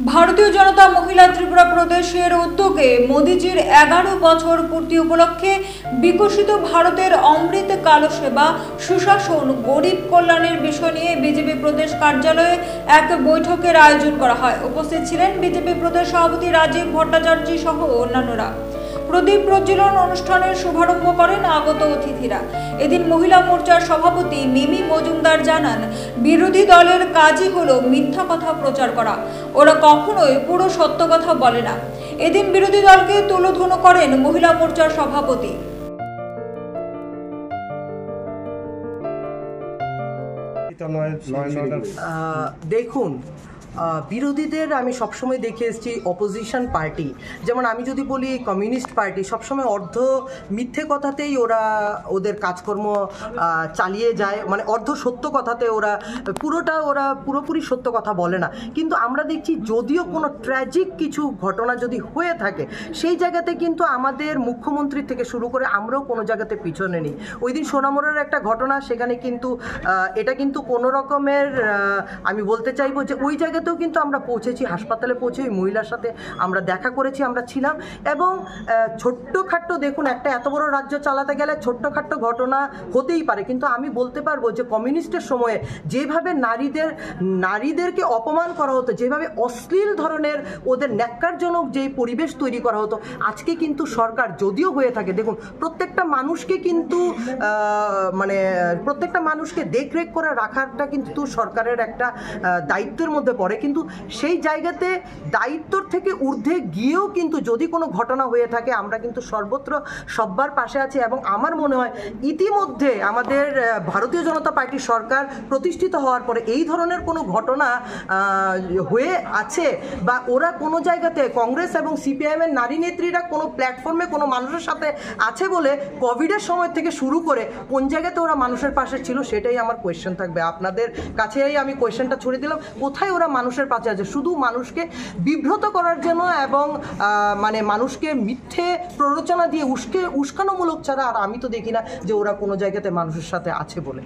ভারতীয় জনতা মহিলা ত্রিপুরা প্রদেশের উদ্যোগে মোদিজির 11 বছর পূর্তি উপলক্ষে বিকশিত ভারতের অমৃত কাল সেবা সুশাসন গরিব কল্যাণের বিষয় নিয়ে বিজেপি প্রদেশ কার্যালয়ে এক বৈঠকের আয়োজন করা হয়। উপস্থিত ছিলেন বিজেপি প্রদেশ সভাপতি রাজীব ভট্টাচার্য সহ অন্যান্যরা। প্রদীপ প্রজ্বলন অনুষ্ঠানের শুভারম্ভ করেন আগত অতিথিরা। এদিন মহিলা মোর্চার সভাপতি মিমি মজুমদার জানান, বিরোধী দলের কাজই হলো মিথ্যা কথা প্রচার করা, ওরা কখনোই পুরো সত্য কথা বলে না। এদিন বিরোধী দলকে তুলোধুনো করেন মহিলা মোর্চার সভাপতি। দেখুন, বিরোধীদের আমি সবসময় দেখে এসেছি অপোজিশন পার্টি, যেমন আমি যদি বলি কমিউনিস্ট পার্টি সবসময় অর্ধ মিথ্যে কথাতেই ওরা ওদের কাজকর্ম চালিয়ে যায়, মানে অর্ধ সত্য কথাতে ওরা পুরোপুরি সত্য কথা বলে না। কিন্তু আমরা দেখছি যদিও কোনো ট্র্যাজিক কিছু ঘটনা যদি হয়ে থাকে সেই জায়গাতে কিন্তু আমাদের মুখ্যমন্ত্রী থেকে শুরু করে আমরাও কোনো জায়গাতে পিছনে নেই। ওই দিন সোনামুড়ার একটা ঘটনা, সেখানে কিন্তু এটা কিন্তু কোনো রকমের আমি বলতে চাইবো যে ওই জায়গাতেও কিন্তু আমরা পৌঁছেছি, হাসপাতালে পৌঁছে ওই মহিলার সাথে আমরা দেখা করেছি, আমরা ছিলাম। এবং ছোট্টখাট্টো দেখুন, একটা এত বড় রাজ্য চালাতে গেলে ছোট্টখাট্টো ঘটনা হতেই পারে, কিন্তু আমি বলতে পারবো যে কমিউনিস্টের সময়ে যেভাবে নারীদেরকে অপমান করা হতো, যেভাবে অশ্লীল ধরনের ওদের ন্যাক্কারজনক যেই পরিবেশ তৈরি করা হতো, আজকে কিন্তু সরকার যদিও হয়ে থাকে, দেখুন প্রত্যেকটা মানুষকে কিন্তু প্রত্যেকটা মানুষকে দেখরেখ করে রাখাটা কিন্তু সরকারের একটা দায়িত্বের মধ্যে পড়ে। কিন্তু সেই জায়গাতে দায়িত্বর থেকে ঊর্ধ্বে গিয়েও কিন্তু যদি কোনো ঘটনা হয়ে থাকে আমরা কিন্তু সর্বত্র সব্বার পাশে আছি। এবং আমার মনে হয় ইতিমধ্যে আমাদের ভারতীয় জনতা পার্টির সরকার প্রতিষ্ঠিত হওয়ার পরে এই ধরনের কোনো ঘটনা হয়ে আছে বা ওরা কোনো জায়গাতে কংগ্রেস এবং সিপিআইএমের নারী নেত্রীরা কোনো প্ল্যাটফর্মে কোনো মানুষের সাথে আছে বলে কোভিডের সময় থেকে শুরু করে কোন জায়গাতে ওরা মানুষের পাশে ছিল, সেটাই আমার কোয়েশ্চেন থাকবে। আপনাদের কাছেই আমি কোয়েশ্চেনটা ছড়ে দিলাম, কোথায় ওরা মানুষের পাশে আছে? শুধু মানুষকে বিব্রত করার জন্য এবং মানুষকে মিথ্যে প্ররোচনা দিয়ে উস্কানোমূলক ছাড়া আর আমি তো দেখি না যে ওরা কোনো জায়গাতে মানুষের সাথে আছে বলে।